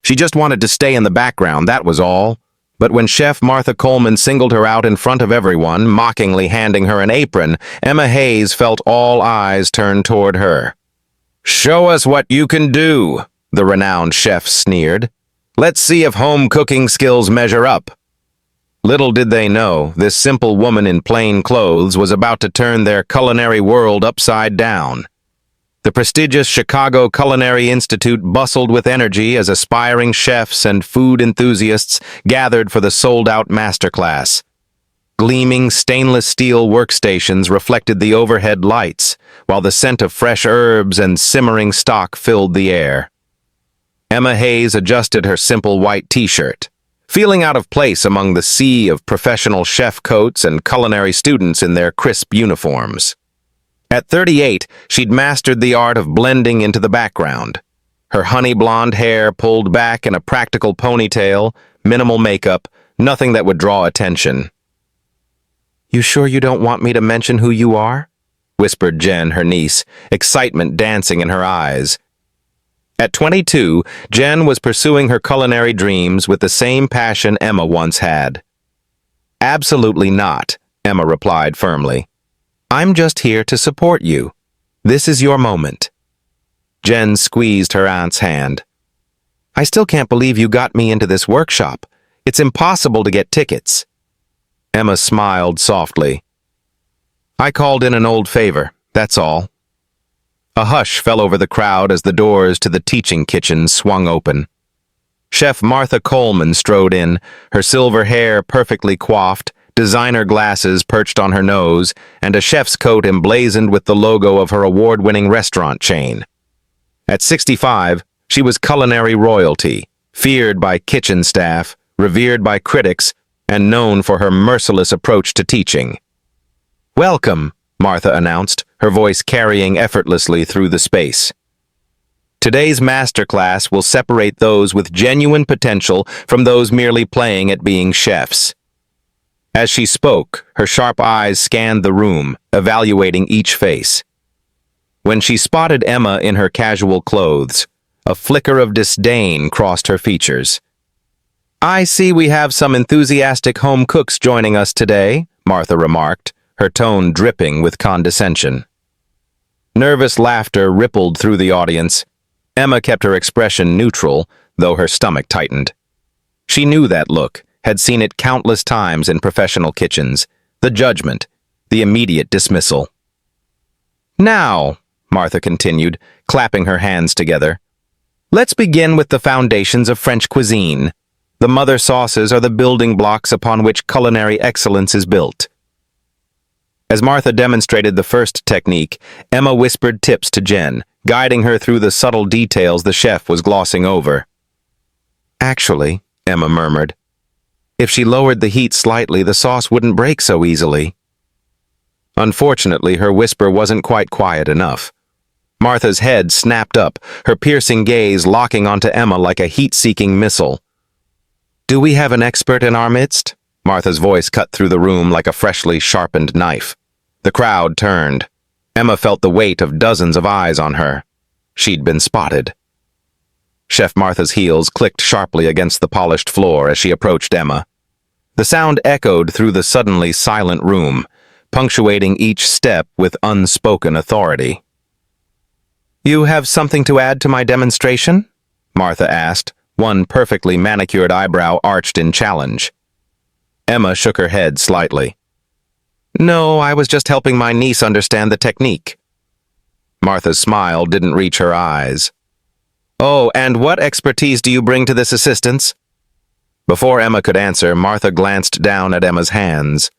She just wanted to stay in the background, that was all. But when Chef Martha Coleman singled her out in front of everyone, mockingly handing her an apron, Emma Hayes felt all eyes turn toward her. "Show us what you can do," the renowned chef sneered. "Let's see if home cooking skills measure up." Little did they know, this simple woman in plain clothes was about to turn their culinary world upside down. The prestigious Chicago Culinary Institute bustled with energy as aspiring chefs and food enthusiasts gathered for the sold-out masterclass. Gleaming stainless steel workstations reflected the overhead lights, while the scent of fresh herbs and simmering stock filled the air. Emma Hayes adjusted her simple white t-shirt, feeling out of place among the sea of professional chef coats and culinary students in their crisp uniforms. At 38, she'd mastered the art of blending into the background. Her honey blonde hair pulled back in a practical ponytail, minimal makeup, nothing that would draw attention. "You sure you don't want me to mention who you are?" whispered Jen, her niece, excitement dancing in her eyes. At 22, Jen was pursuing her culinary dreams with the same passion Emma once had. "Absolutely not," Emma replied firmly. "I'm just here to support you. This is your moment." Jen squeezed her aunt's hand. "I still can't believe you got me into this workshop. It's impossible to get tickets." Emma smiled softly. "I called in an old favor, that's all." A hush fell over the crowd as the doors to the teaching kitchen swung open. Chef Martha Coleman strode in, her silver hair perfectly coiffed, designer glasses perched on her nose, and a chef's coat emblazoned with the logo of her award-winning restaurant chain. At 65, she was culinary royalty, feared by kitchen staff, revered by critics, and known for her merciless approach to teaching. "Welcome," Martha announced, her voice carrying effortlessly through the space. "Today's masterclass will separate those with genuine potential from those merely playing at being chefs." As she spoke, her sharp eyes scanned the room, evaluating each face. When she spotted Emma in her casual clothes, a flicker of disdain crossed her features. "I see we have some enthusiastic home cooks joining us today," Martha remarked, her tone dripping with condescension. Nervous laughter rippled through the audience. Emma kept her expression neutral, though her stomach tightened. She knew that look, had seen it countless times in professional kitchens, the judgment, the immediate dismissal. "Now," Martha continued, clapping her hands together, "let's begin with the foundations of French cuisine. The mother sauces are the building blocks upon which culinary excellence is built." As Martha demonstrated the first technique, Emma whispered tips to Jen, guiding her through the subtle details the chef was glossing over. "Actually," Emma murmured, "if she lowered the heat slightly, the sauce wouldn't break so easily." Unfortunately, her whisper wasn't quite quiet enough. Martha's head snapped up, her piercing gaze locking onto Emma like a heat-seeking missile. "Do we have an expert in our midst?" Martha's voice cut through the room like a freshly sharpened knife. The crowd turned. Emma felt the weight of dozens of eyes on her. She'd been spotted. Chef Martha's heels clicked sharply against the polished floor as she approached Emma. The sound echoed through the suddenly silent room, punctuating each step with unspoken authority. "You have something to add to my demonstration?" Martha asked, one perfectly manicured eyebrow arched in challenge. Emma shook her head slightly. "No, I was just helping my niece understand the technique." Martha's smile didn't reach her eyes. "Oh, and what expertise do you bring to this assistance?" Before Emma could answer, Martha glanced down at Emma's hands.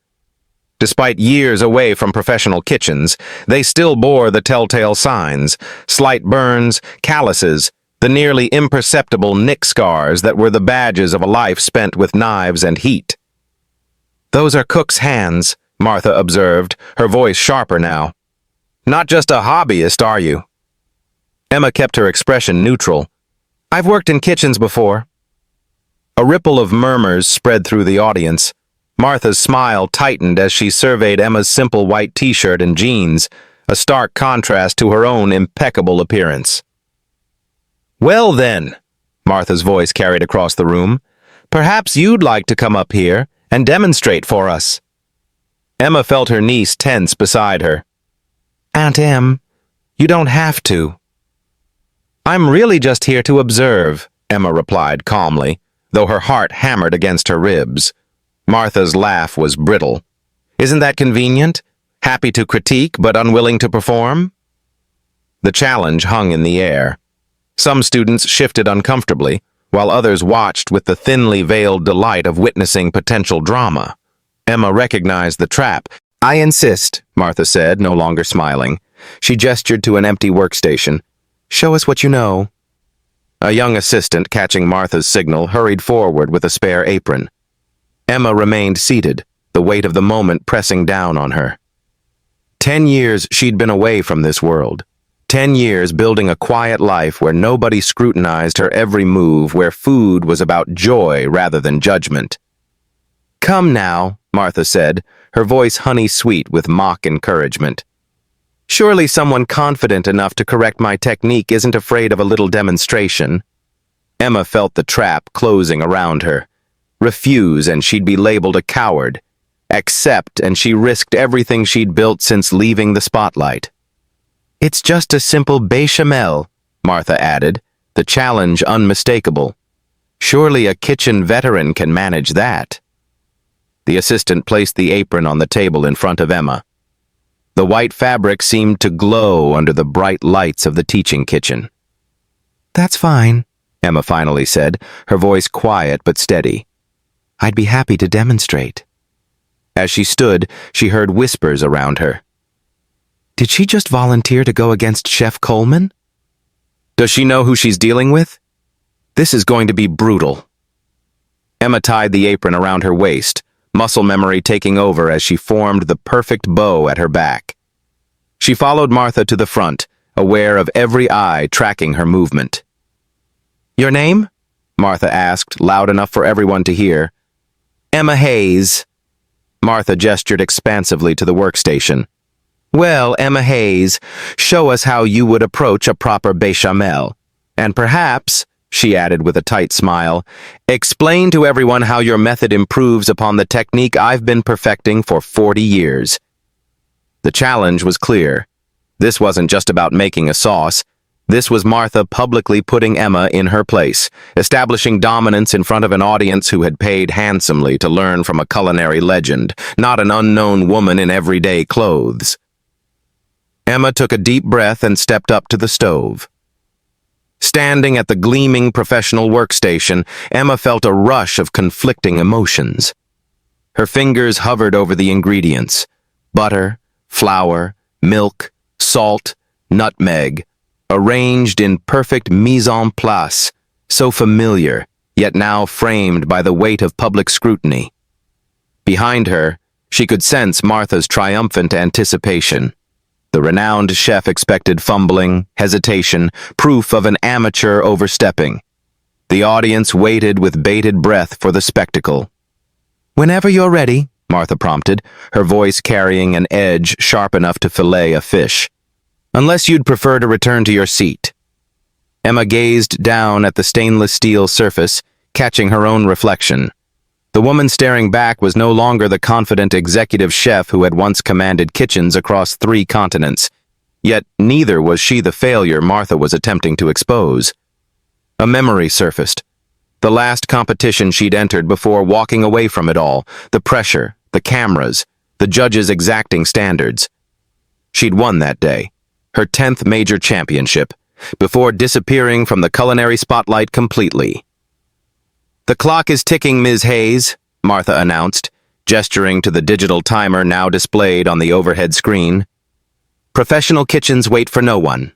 Despite years away from professional kitchens, they still bore the telltale signs, slight burns, calluses, the nearly imperceptible nick scars that were the badges of a life spent with knives and heat. "Those are cook's hands," Martha observed, her voice sharper now. "Not just a hobbyist, are you?" Emma kept her expression neutral. "I've worked in kitchens before." A ripple of murmurs spread through the audience. Martha's smile tightened as she surveyed Emma's simple white t-shirt and jeans, a stark contrast to her own impeccable appearance. "Well then," Martha's voice carried across the room. "Perhaps you'd like to come up here and demonstrate for us." Emma felt her niece tense beside her. "Aunt Em, you don't have to." "I'm really just here to observe," Emma replied calmly, though her heart hammered against her ribs. Martha's laugh was brittle. "Isn't that convenient? Happy to critique but unwilling to perform?" The challenge hung in the air. Some students shifted uncomfortably, while others watched with the thinly veiled delight of witnessing potential drama. Emma recognized the trap. "I insist," Martha said, no longer smiling. She gestured to an empty workstation. "Show us what you know." A young assistant, catching Martha's signal, hurried forward with a spare apron. Emma remained seated, the weight of the moment pressing down on her. 10 years she'd been away from this world. 10 years building a quiet life where nobody scrutinized her every move, where food was about joy rather than judgment. "Come now," Martha said, her voice honey-sweet with mock encouragement. "Surely someone confident enough to correct my technique isn't afraid of a little demonstration." Emma felt the trap closing around her. Refuse and she'd be labeled a coward. Accept and she risked everything she'd built since leaving the spotlight. "It's just a simple béchamel," Martha added, the challenge unmistakable. "Surely a kitchen veteran can manage that." The assistant placed the apron on the table in front of Emma. The white fabric seemed to glow under the bright lights of the teaching kitchen. "That's fine," Emma finally said, her voice quiet but steady. "I'd be happy to demonstrate." As she stood, she heard whispers around her. "Did she just volunteer to go against Chef Coleman? Does she know who she's dealing with? This is going to be brutal." Emma tied the apron around her waist, muscle memory taking over as she formed the perfect bow at her back. She followed Martha to the front, aware of every eye tracking her movement. "Your name?" Martha asked, loud enough for everyone to hear. "Emma Hayes." Martha gestured expansively to the workstation. "Well, Emma Hayes, show us how you would approach a proper béchamel. And perhaps," she added with a tight smile, "explain to everyone how your method improves upon the technique I've been perfecting for 40 years. The challenge was clear. This wasn't just about making a sauce. This was Martha publicly putting Emma in her place, establishing dominance in front of an audience who had paid handsomely to learn from a culinary legend, not an unknown woman in everyday clothes. Emma took a deep breath and stepped up to the stove. Standing at the gleaming professional workstation, Emma felt a rush of conflicting emotions. Her fingers hovered over the ingredients: butter, flour, milk, salt, nutmeg, arranged in perfect mise en place, so familiar, yet now framed by the weight of public scrutiny. Behind her, she could sense Martha's triumphant anticipation. The renowned chef expected fumbling, hesitation, proof of an amateur overstepping. The audience waited with bated breath for the spectacle. "Whenever you're ready," Martha prompted, her voice carrying an edge sharp enough to fillet a fish. "Unless you'd prefer to return to your seat." Emma gazed down at the stainless steel surface, catching her own reflection. The woman staring back was no longer the confident executive chef who had once commanded kitchens across 3 continents. Yet neither was she the failure Martha was attempting to expose. A memory surfaced. The last competition she'd entered before walking away from it all, the pressure, the cameras, the judges' exacting standards. She'd won that day, her 10th major championship, before disappearing from the culinary spotlight completely. "The clock is ticking, Ms. Hayes," Martha announced, gesturing to the digital timer now displayed on the overhead screen. "Professional kitchens wait for no one."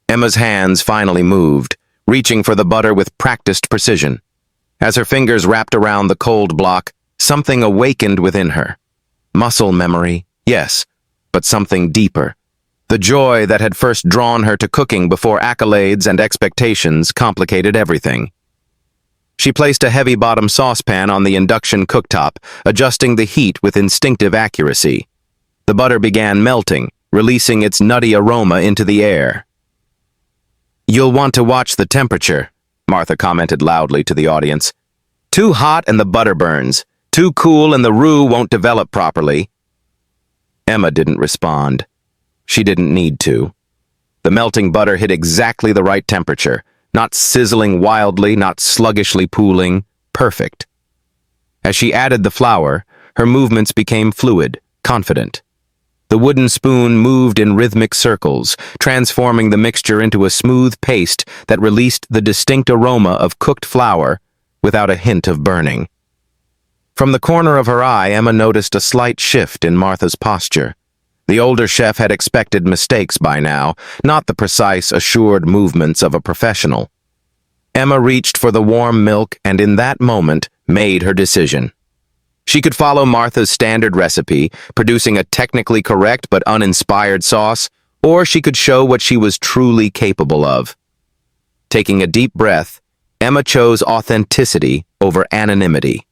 Emma's hands finally moved, reaching for the butter with practiced precision. As her fingers wrapped around the cold block, something awakened within her. Muscle memory, yes, but something deeper. The joy that had first drawn her to cooking before accolades and expectations complicated everything. She placed a heavy-bottom saucepan on the induction cooktop, adjusting the heat with instinctive accuracy. The butter began melting, releasing its nutty aroma into the air. "You'll want to watch the temperature," Martha commented loudly to the audience. Too hot and the butter burns. Too cool and the roux won't develop properly. Emma didn't respond. She didn't need to. The melting butter hit exactly the right temperature, not sizzling wildly, not sluggishly pooling, perfect. As she added the flour, her movements became fluid, confident. The wooden spoon moved in rhythmic circles, transforming the mixture into a smooth paste that released the distinct aroma of cooked flour without a hint of burning. From the corner of her eye, Emma noticed a slight shift in Martha's posture. The older chef had expected mistakes by now, not the precise, assured movements of a professional. Emma reached for the warm milk and in that moment made her decision. She could follow Martha's standard recipe, producing a technically correct but uninspired sauce, or she could show what she was truly capable of. Taking a deep breath, Emma chose authenticity over anonymity.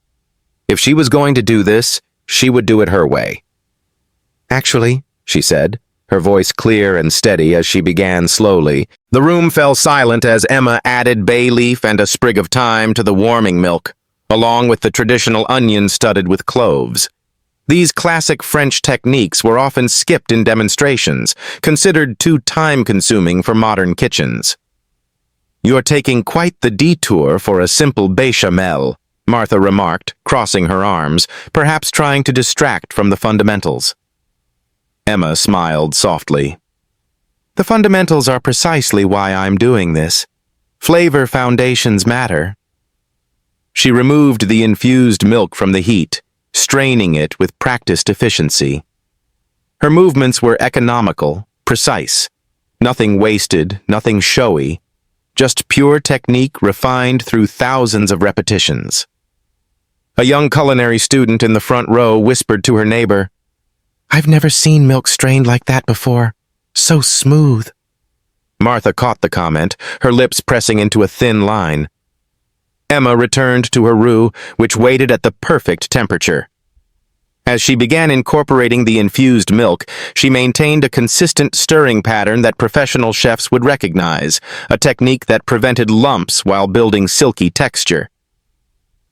If she was going to do this, she would do it her way. Actually, she said, her voice clear and steady as she began slowly. The room fell silent as Emma added bay leaf and a sprig of thyme to the warming milk, along with the traditional onion studded with cloves. These classic French techniques were often skipped in demonstrations, considered too time-consuming for modern kitchens. "You're taking quite the detour for a simple béchamel," Martha remarked, crossing her arms, perhaps trying to distract from the fundamentals. Emma smiled softly. "The fundamentals are precisely why I'm doing this. Flavor foundations matter." She removed the infused milk from the heat, straining it with practiced efficiency. Her movements were economical, precise. Nothing wasted, nothing showy. Just pure technique refined through thousands of repetitions. A young culinary student in the front row whispered to her neighbor, "I've never seen milk strained like that before. So smooth." Martha caught the comment, her lips pressing into a thin line. Emma returned to her roux, which waited at the perfect temperature. As she began incorporating the infused milk, she maintained a consistent stirring pattern that professional chefs would recognize, a technique that prevented lumps while building silky texture.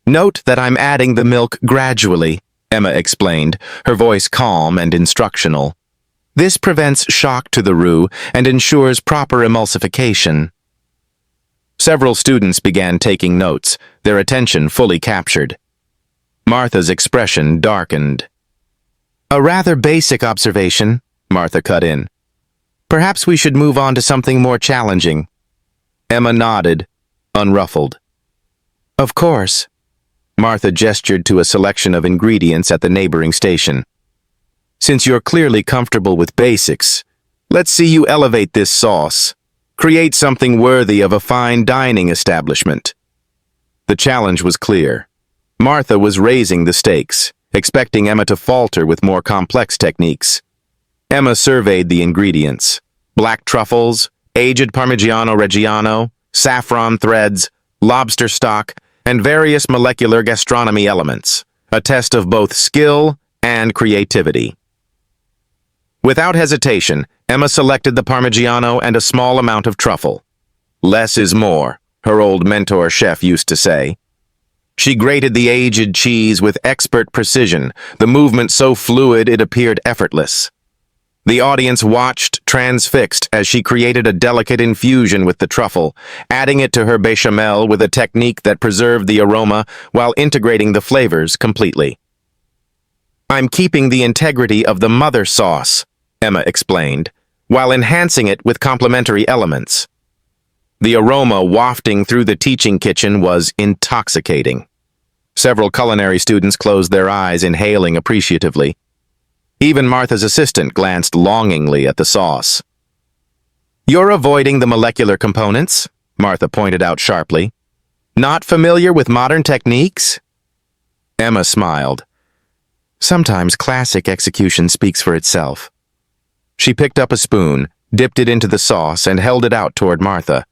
"Note that I'm adding the milk gradually," Emma explained, her voice calm and instructional. "This prevents shock to the roux and ensures proper emulsification." Several students began taking notes, their attention fully captured. Martha's expression darkened. "A rather basic observation," Martha cut in. "Perhaps we should move on to something more challenging." Emma nodded, unruffled. "Of course." Martha gestured to a selection of ingredients at the neighboring station. "Since you're clearly comfortable with basics, let's see you elevate this sauce. Create something worthy of a fine dining establishment." The challenge was clear. Martha was raising the stakes, expecting Emma to falter with more complex techniques. Emma surveyed the ingredients: black truffles, aged Parmigiano Reggiano, saffron threads, lobster stock, and various molecular gastronomy elements, a test of both skill and creativity. Without hesitation, Emma selected the Parmigiano and a small amount of truffle. "Less is more," her old mentor chef used to say. She grated the aged cheese with expert precision, the movement so fluid it appeared effortless. The audience watched, transfixed, as she created a delicate infusion with the truffle, adding it to her béchamel with a technique that preserved the aroma while integrating the flavors completely. "I'm keeping the integrity of the mother sauce," Emma explained, while enhancing it with complementary elements. The aroma wafting through the teaching kitchen was intoxicating. Several culinary students closed their eyes, inhaling appreciatively. Even Martha's assistant glanced longingly at the sauce. "You're avoiding the molecular components," Martha pointed out sharply. "Not familiar with modern techniques?" Emma smiled. Sometimes classic execution speaks for itself. She picked up a spoon, dipped it into the sauce, and held it out toward Martha.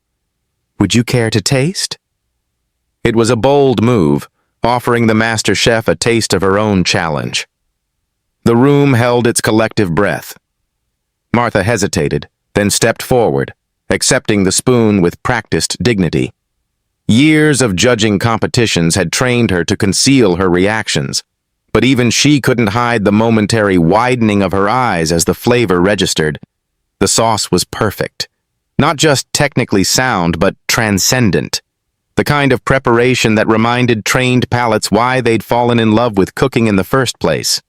"Would you care to taste?" It was a bold move, offering the master chef a taste of her own challenge. The room held its collective breath. Martha hesitated, then stepped forward, accepting the spoon with practiced dignity. Years of judging competitions had trained her to conceal her reactions, but even she couldn't hide the momentary widening of her eyes as the flavor registered. The sauce was perfect. Not just technically sound, but transcendent. The kind of preparation that reminded trained palates why they'd fallen in love with cooking in the first place.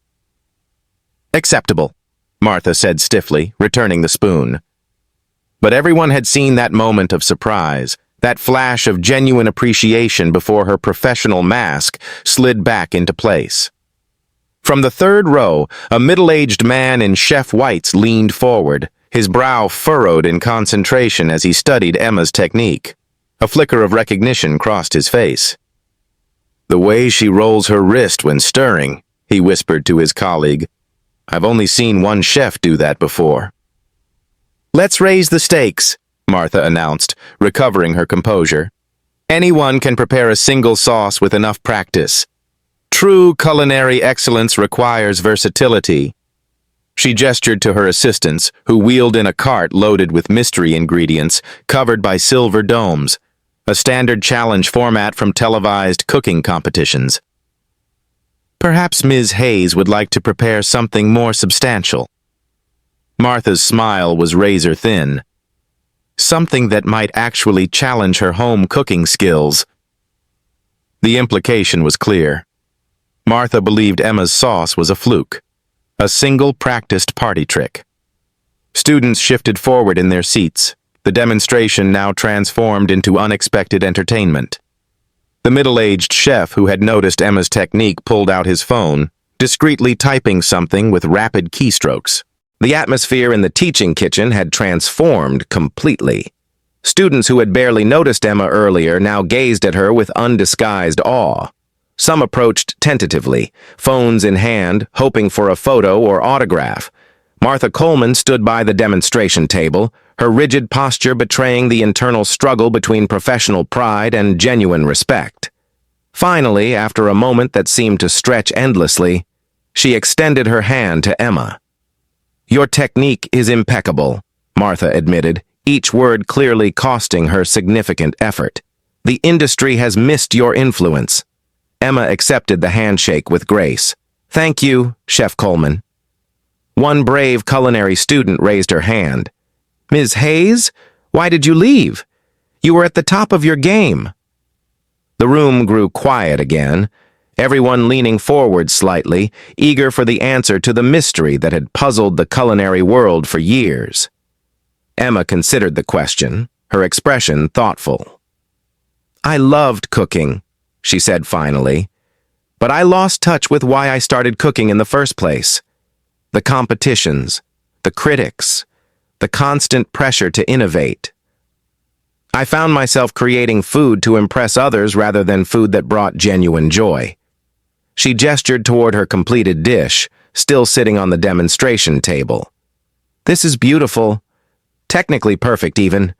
"Acceptable," Martha said stiffly, returning the spoon. But everyone had seen that moment of surprise, that flash of genuine appreciation before her professional mask slid back into place. From the third row, a middle-aged man in chef whites leaned forward, his brow furrowed in concentration as he studied Emma's technique. A flicker of recognition crossed his face. "The way she rolls her wrist when stirring," he whispered to his colleague. "I've only seen one chef do that before." "Let's raise the stakes," Martha announced, recovering her composure. "Anyone can prepare a single sauce with enough practice. True culinary excellence requires versatility." She gestured to her assistants, who wheeled in a cart loaded with mystery ingredients covered by silver domes, a standard challenge format from televised cooking competitions. "Perhaps Ms. Hayes would like to prepare something more substantial." Martha's smile was razor-thin. Something that might actually challenge her home cooking skills. The implication was clear. Martha believed Emma's sauce was a fluke, a single practiced party trick. Students shifted forward in their seats, the demonstration now transformed into unexpected entertainment. The middle-aged chef who had noticed Emma's technique pulled out his phone, discreetly typing something with rapid keystrokes. The atmosphere in the teaching kitchen had transformed completely. Students who had barely noticed Emma earlier now gazed at her with undisguised awe. Some approached tentatively, phones in hand, hoping for a photo or autograph. Martha Coleman stood by the demonstration table, her rigid posture betraying the internal struggle between professional pride and genuine respect. Finally, after a moment that seemed to stretch endlessly, she extended her hand to Emma. "Your technique is impeccable," Martha admitted, each word clearly costing her significant effort. "The industry has missed your influence." Emma accepted the handshake with grace. "Thank you, Chef Coleman." One brave culinary student raised her hand. "Ms. Hayes, why did you leave? You were at the top of your game." The room grew quiet again, everyone leaning forward slightly, eager for the answer to the mystery that had puzzled the culinary world for years. Emma considered the question, her expression thoughtful. "I loved cooking," she said finally, "but I lost touch with why I started cooking in the first place. The competitions, the critics, the constant pressure to innovate. I found myself creating food to impress others rather than food that brought genuine joy." She gestured toward her completed dish, still sitting on the demonstration table. "This is beautiful, technically perfect even,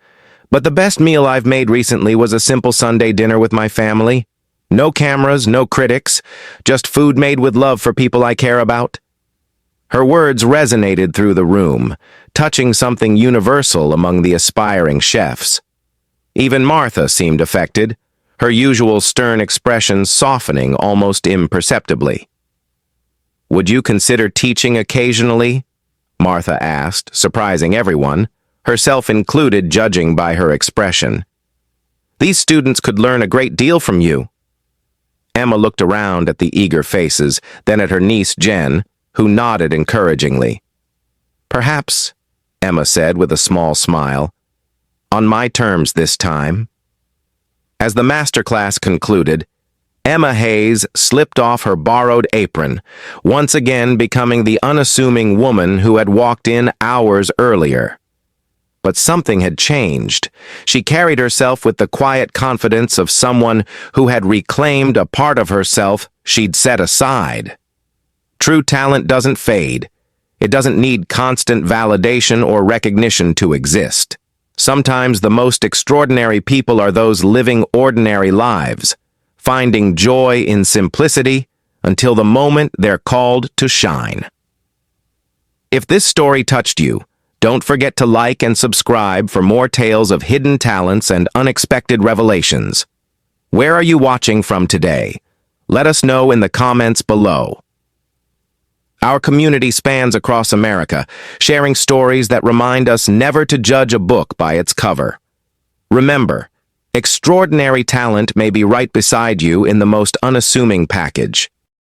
but the best meal I've made recently was a simple Sunday dinner with my family. No cameras, no critics, just food made with love for people I care about." Her words resonated through the room, touching something universal among the aspiring chefs. Even Martha seemed affected, her usual stern expression softening almost imperceptibly. "Would you consider teaching occasionally?" Martha asked, surprising everyone, herself included judging by her expression. "These students could learn a great deal from you." Emma looked around at the eager faces, then at her niece Jen, who nodded encouragingly. "Perhaps," Emma said with a small smile, "on my terms this time." As the masterclass concluded, Emma Hayes slipped off her borrowed apron, once again becoming the unassuming woman who had walked in hours earlier. But something had changed. She carried herself with the quiet confidence of someone who had reclaimed a part of herself she'd set aside. True talent doesn't fade. It doesn't need constant validation or recognition to exist. Sometimes the most extraordinary people are those living ordinary lives, finding joy in simplicity until the moment they're called to shine. If this story touched you, don't forget to like and subscribe for more tales of hidden talents and unexpected revelations. Where are you watching from today? Let us know in the comments below. Our community spans across America, sharing stories that remind us never to judge a book by its cover. Remember, extraordinary talent may be right beside you in the most unassuming package.